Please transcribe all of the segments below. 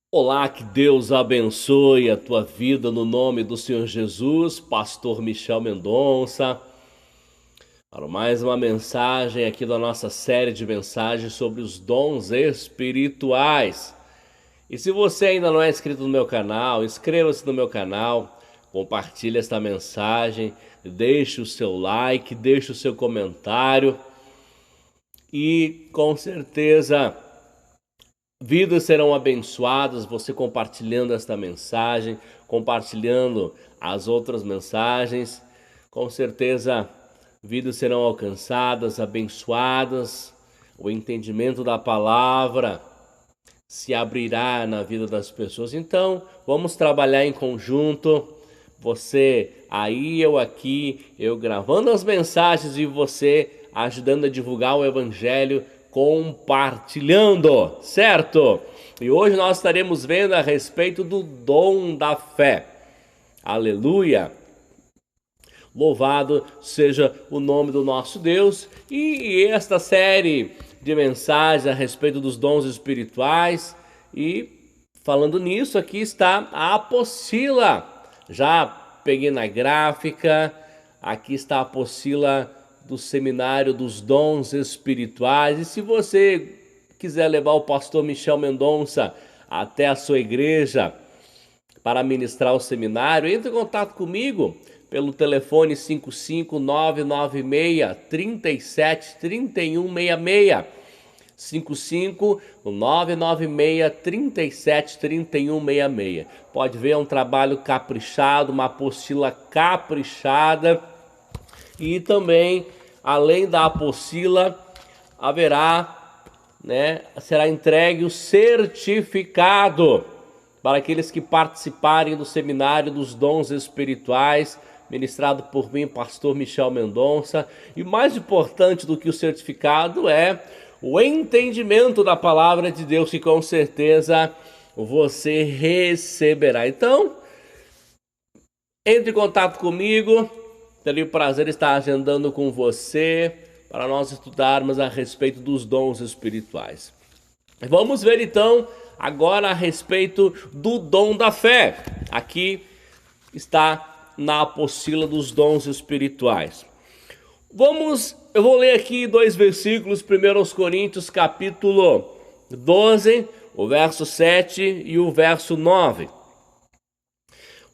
Olá, que Deus abençoe a tua vida no nome do Senhor Jesus, Pastor Michel Mendonça, para mais uma mensagem aqui da nossa série de mensagens sobre os dons espirituais. E se você ainda não é inscrito no meu canal, inscreva-se no meu canal, compartilhe esta mensagem, deixe o seu like, deixe o seu comentário e com certeza vidas serão abençoadas, você compartilhando esta mensagem, compartilhando as outras mensagens. Com certeza, vidas serão alcançadas, abençoadas. O entendimento da palavra se abrirá na vida das pessoas. Então, vamos trabalhar em conjunto. Você aí, eu aqui, eu gravando as mensagens e você ajudando a divulgar o evangelho, compartilhando, certo? E hoje nós estaremos vendo a respeito do dom da fé. Aleluia! Louvado seja o nome do nosso Deus. E esta série de mensagens a respeito dos dons espirituais. E falando nisso, aqui está a apostila. Já peguei na gráfica. Aqui está a apostila do Seminário dos Dons Espirituais. E se você quiser levar o pastor Michel Mendonça até a sua igreja para ministrar o seminário, entre em contato comigo pelo telefone 55996 37 31 66. 55996 37 31 66. Pode ver, é um trabalho caprichado, uma apostila caprichada. E também, além da apostila, haverá, será entregue o certificado para aqueles que participarem do Seminário dos Dons Espirituais, ministrado por mim, pastor Michel Mendonça. E mais importante do que o certificado é o entendimento da palavra de Deus, que com certeza você receberá. Então, entre em contato comigo. Teria o prazer de estar agendando com você para nós estudarmos a respeito dos dons espirituais. Vamos ver então agora a respeito do dom da fé. Aqui está na apostila dos dons espirituais. Eu vou ler aqui dois versículos, 1 Coríntios capítulo 12, o verso 7 e o verso 9.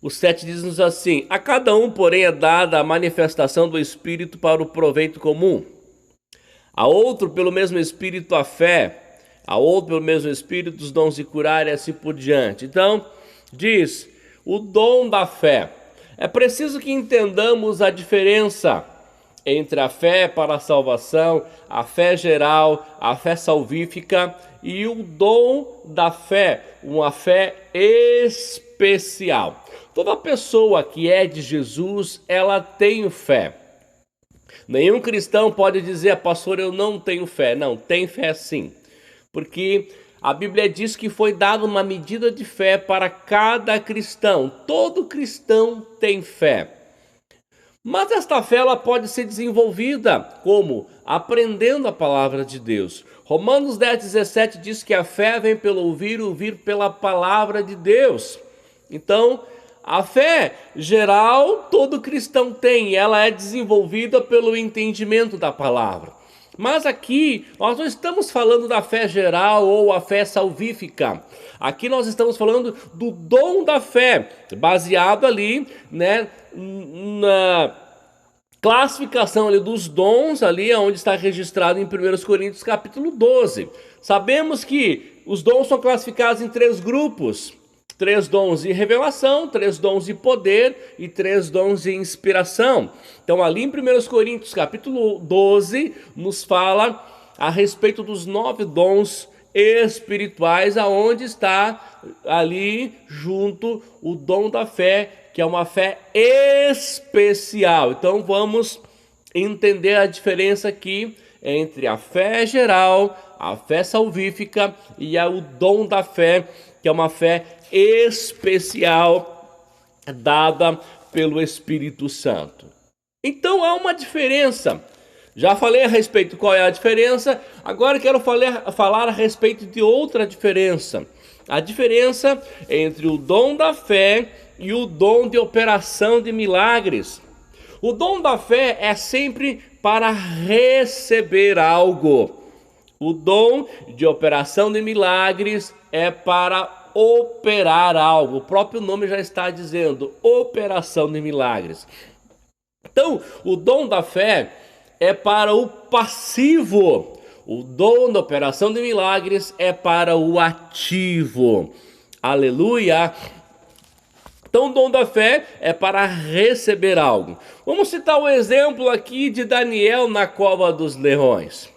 O 7 diz-nos assim: a cada um, porém, é dada a manifestação do Espírito para o proveito comum. A outro, pelo mesmo Espírito, a fé. A outro, pelo mesmo Espírito, os dons de curar e assim por diante. Então, diz, o dom da fé. É preciso que entendamos a diferença entre a fé para a salvação, a fé geral, a fé salvífica e o dom da fé, uma fé especial. Toda pessoa que é de Jesus, ela tem fé. Nenhum cristão pode dizer, pastor, eu não tenho fé. Não, tem fé sim. Porque a Bíblia diz que foi dada uma medida de fé para cada cristão. Todo cristão tem fé. Mas esta fé ela pode ser desenvolvida como? Aprendendo a palavra de Deus. Romanos 10:17 diz que a fé vem pelo ouvir, ouvir pela palavra de Deus. Então, a fé geral todo cristão tem, ela é desenvolvida pelo entendimento da palavra. Mas aqui nós não estamos falando da fé geral ou a fé salvífica. Aqui nós estamos falando do dom da fé, baseado ali, na classificação ali dos dons, ali onde está registrado em 1 Coríntios capítulo 12. Sabemos que os dons são classificados em 3 grupos. 3 dons de revelação, 3 dons de poder e 3 dons de inspiração. Então ali em 1 Coríntios capítulo 12 nos fala a respeito dos 9 dons espirituais, aonde está ali junto o dom da fé, que é uma fé especial. Então vamos entender a diferença aqui entre a fé geral, a fé salvífica e o dom da fé, que é uma fé especial dada pelo Espírito Santo. Então há uma diferença Já falei a respeito qual é a diferença, agora quero falar a respeito de outra diferença. A diferença entre o dom da fé e o dom de operação de milagres. O dom da fé é sempre para receber algo. O dom de operação de milagres é para operar algo. O próprio nome já está dizendo, operação de milagres. Então, o dom da fé é para o passivo. O dom da operação de milagres é para o ativo. Aleluia! Então, o dom da fé é para receber algo. Vamos citar o exemplo aqui de Daniel na cova dos leões.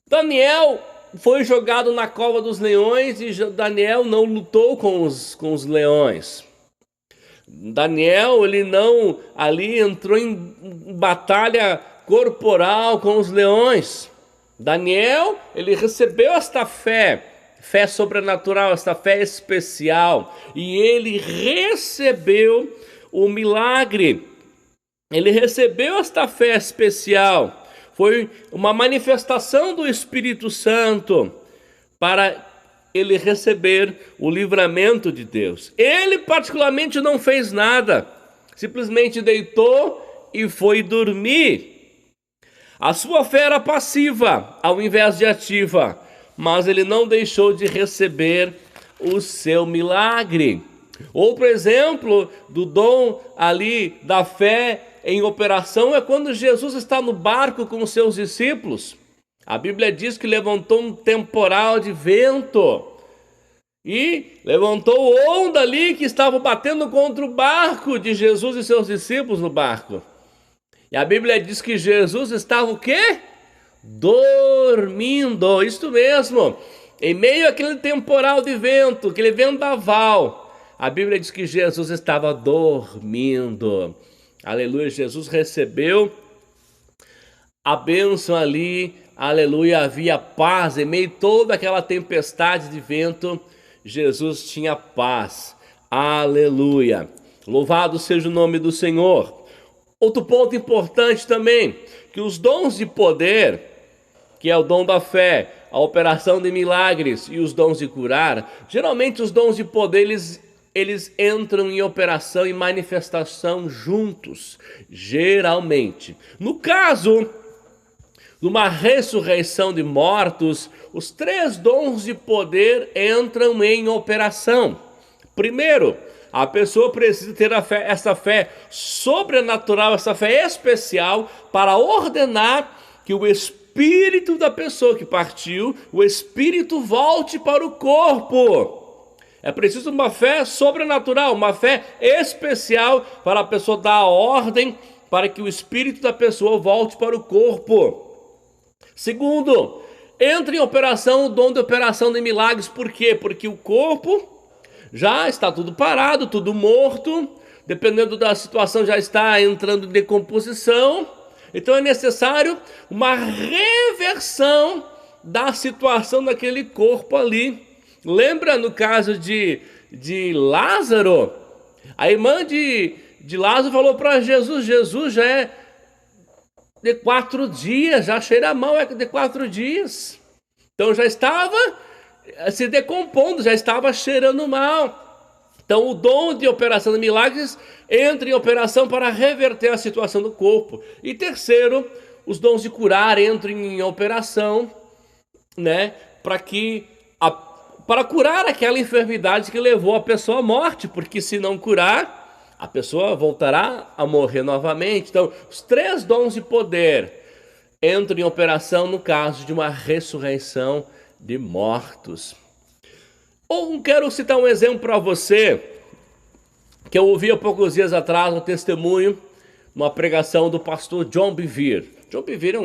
Daniel foi jogado na cova dos leões e Daniel não lutou com os leões. Daniel, ele não ali entrou em batalha corporal com os leões. Daniel, ele recebeu esta fé sobrenatural, esta fé especial, e ele recebeu o milagre. Ele recebeu esta fé especial. Foi uma manifestação do Espírito Santo para ele receber o livramento de Deus. Ele particularmente não fez nada, simplesmente deitou e foi dormir. A sua fé era passiva ao invés de ativa, mas ele não deixou de receber o seu milagre. Outro exemplo do dom ali da fé em operação é quando Jesus está no barco com os seus discípulos. A Bíblia diz que levantou um temporal de vento e levantou onda ali que estava batendo contra o barco de Jesus e seus discípulos no barco. E a Bíblia diz que Jesus estava o quê? Dormindo, isso mesmo. Em meio àquele temporal de vento, aquele vendaval, a Bíblia diz que Jesus estava dormindo. Aleluia, Jesus recebeu a bênção ali, aleluia, havia paz. Em meio a toda aquela tempestade de vento, Jesus tinha paz. Aleluia, louvado seja o nome do Senhor. Outro ponto importante também, que os dons de poder, que é o dom da fé, a operação de milagres e os dons de curar, geralmente os dons de poder, eles entram em operação e manifestação juntos, geralmente. No caso de uma ressurreição de mortos, os 3 dons de poder entram em operação. Primeiro, a pessoa precisa ter essa fé sobrenatural, essa fé especial para ordenar que o espírito da pessoa que partiu, o espírito volte para o corpo. É preciso uma fé sobrenatural, uma fé especial para a pessoa dar a ordem para que o espírito da pessoa volte para o corpo. Segundo, entra em operação o dom de operação de milagres. Por quê? Porque o corpo já está tudo parado, tudo morto, dependendo da situação já está entrando em decomposição. Então é necessário uma reversão da situação daquele corpo ali. Lembra no caso de Lázaro? A irmã de Lázaro falou para Jesus, Jesus já é de 4 dias, já cheira mal, é de 4 dias. Então já estava se decompondo, já estava cheirando mal. Então o dom de operação de milagres entra em operação para reverter a situação do corpo. E terceiro, os dons de curar entram em operação, né, para curar aquela enfermidade que levou a pessoa à morte, porque se não curar, a pessoa voltará a morrer novamente. Então, os 3 dons de poder entram em operação no caso de uma ressurreição de mortos. Ou quero citar um exemplo para você, que eu ouvi há poucos dias atrás, um testemunho, uma pregação do pastor John Bevere. John Bevere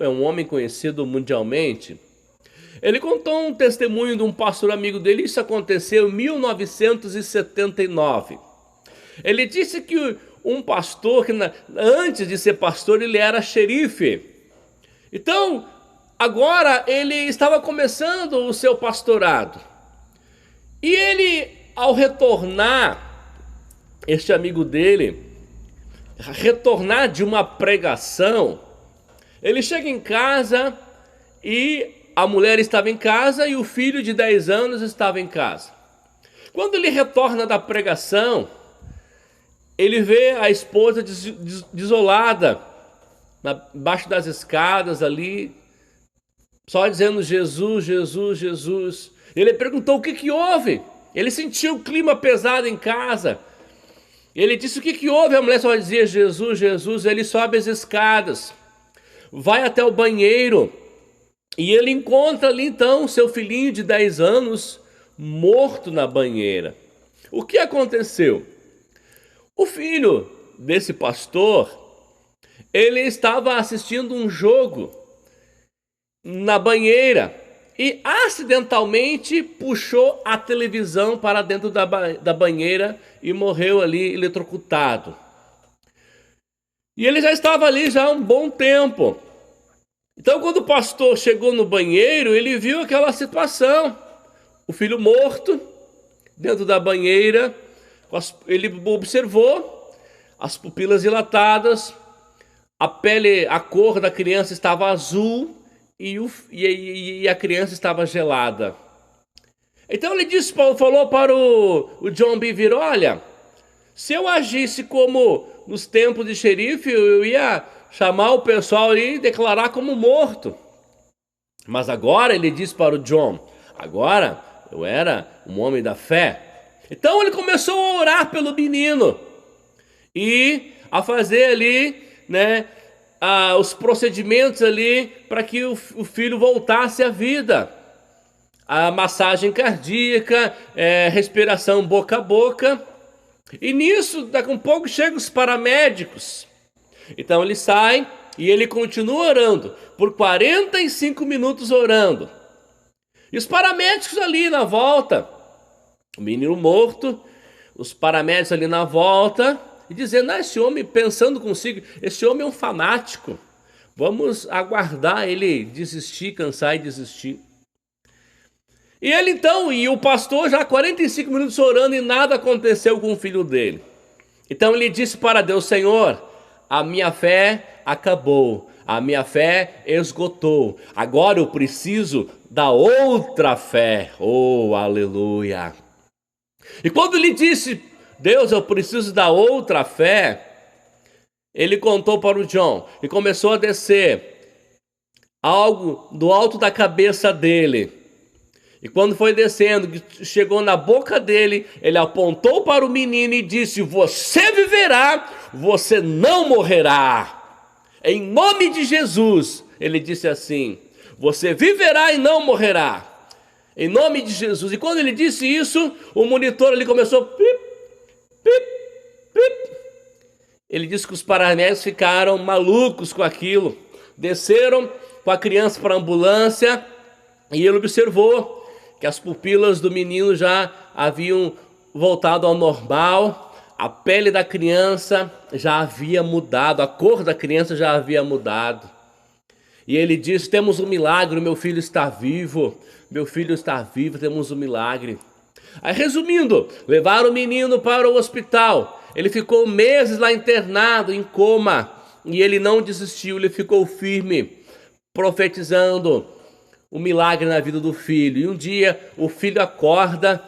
é um homem conhecido mundialmente. Ele contou um testemunho de um pastor amigo dele, isso aconteceu em 1979. Ele disse que um pastor, que antes de ser pastor, ele era xerife. Então, agora ele estava começando o seu pastorado. E ele, ao retornar, este amigo dele, retornar de uma pregação, Ele chega em casa e a mulher estava em casa e o filho de 10 anos estava em casa. Quando ele retorna da pregação, ele vê a esposa desolada, embaixo das escadas ali, só dizendo Jesus, Jesus, Jesus. Ele perguntou o que houve. Ele sentiu o clima pesado em casa. Ele disse o que houve. A mulher só dizia Jesus, Jesus. Ele sobe as escadas, vai até o banheiro e ele encontra ali então seu filhinho de 10 anos morto na banheira. O que aconteceu? O filho desse pastor, ele estava assistindo um jogo na banheira e acidentalmente puxou a televisão para dentro da banheira e morreu ali eletrocutado. E ele já estava ali já há um bom tempo. Então quando o pastor chegou no banheiro, ele viu aquela situação. O filho morto dentro da banheira, ele observou as pupilas dilatadas, a pele, a cor da criança estava azul e a criança estava gelada. Então ele disse, falou para o John Bevere: olha, se eu agisse como nos tempos de xerife, eu ia chamar o pessoal e declarar como morto. Mas agora, ele disse para o John, agora eu era um homem da fé. Então ele começou a orar pelo menino e a fazer ali, né, os procedimentos ali para que o filho voltasse à vida. A massagem cardíaca, respiração boca a boca. E nisso, daqui a um pouco, chegam os paramédicos. Então ele sai e ele continua orando, por 45 minutos orando. E os paramédicos ali na volta, o menino morto, os paramédicos ali na volta, e dizendo, esse homem, pensando consigo, esse homem é um fanático. Vamos aguardar ele desistir, cansar e desistir. E ele então, e o pastor já 45 minutos orando e nada aconteceu com o filho dele. Então ele disse para Deus, Senhor, a minha fé acabou, a minha fé esgotou, agora eu preciso da outra fé. Oh, aleluia! E quando ele disse, Deus, eu preciso da outra fé, ele contou para o John e começou a descer algo do alto da cabeça dele. E quando foi descendo, chegou na boca dele, ele apontou para o menino e disse, você viverá, você não morrerá. Em nome de Jesus, ele disse assim, você viverá e não morrerá. Em nome de Jesus. E quando ele disse isso, o monitor ali começou, pip, pip, pip. Ele disse que os paramédicos ficaram malucos com aquilo. Desceram com a criança para a ambulância e ele observou que as pupilas do menino já haviam voltado ao normal, a pele da criança já havia mudado, a cor da criança já havia mudado. E ele disse, temos um milagre, meu filho está vivo, temos um milagre. Aí resumindo, levaram o menino para o hospital, ele ficou meses lá internado, em coma, e ele não desistiu, ele ficou firme, profetizando o milagre na vida do filho. E um dia o filho acorda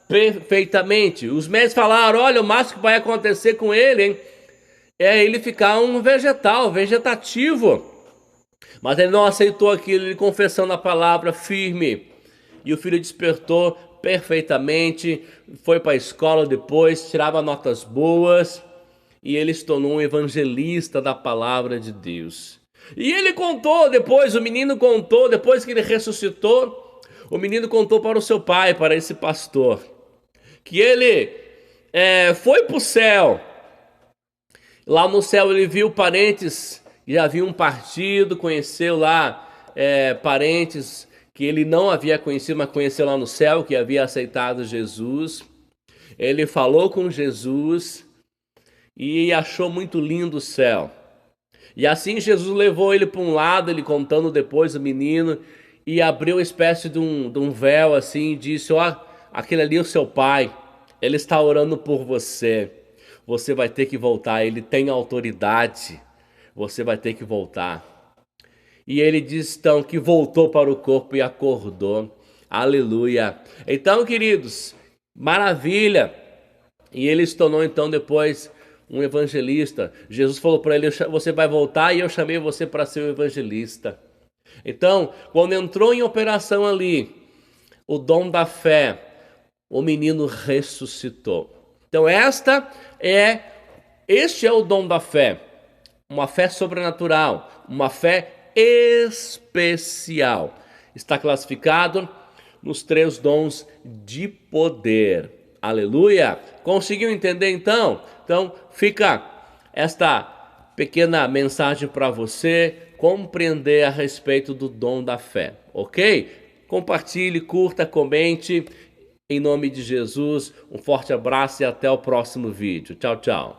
perfeitamente. Os médicos falaram, olha, o máximo que vai acontecer com ele, hein, é ele ficar um vegetativo. Mas ele não aceitou aquilo, ele confessando a palavra firme. E o filho despertou perfeitamente, foi para a escola depois, tirava notas boas, e ele se tornou um evangelista da palavra de Deus. E ele contou depois, o menino contou, depois que ele ressuscitou, o menino contou para o seu pai, para esse pastor, que ele foi para o céu. Lá no céu ele viu parentes que já haviam partido, conheceu lá parentes que ele não havia conhecido, mas conheceu lá no céu, que havia aceitado Jesus. Ele falou com Jesus e achou muito lindo o céu. E assim Jesus levou ele para um lado, ele contando depois o menino, e abriu uma espécie de um véu assim, e disse, ó, aquele ali é o seu pai, ele está orando por você, você vai ter que voltar, ele tem autoridade, você vai ter que voltar. E ele diz então que voltou para o corpo e acordou. Aleluia. Então, queridos, maravilha. E ele se tornou então depois um evangelista. Jesus falou para ele: você vai voltar e eu chamei você para ser um evangelista. Então, quando entrou em operação ali o dom da fé, o menino ressuscitou. Então, este é o dom da fé. Uma fé sobrenatural, uma fé especial. Está classificado nos 3 dons de poder. Aleluia! Conseguiu entender então? Então fica esta pequena mensagem para você compreender a respeito do dom da fé, ok? Compartilhe, curta, comente. Em nome de Jesus, um forte abraço e até o próximo vídeo. Tchau, tchau.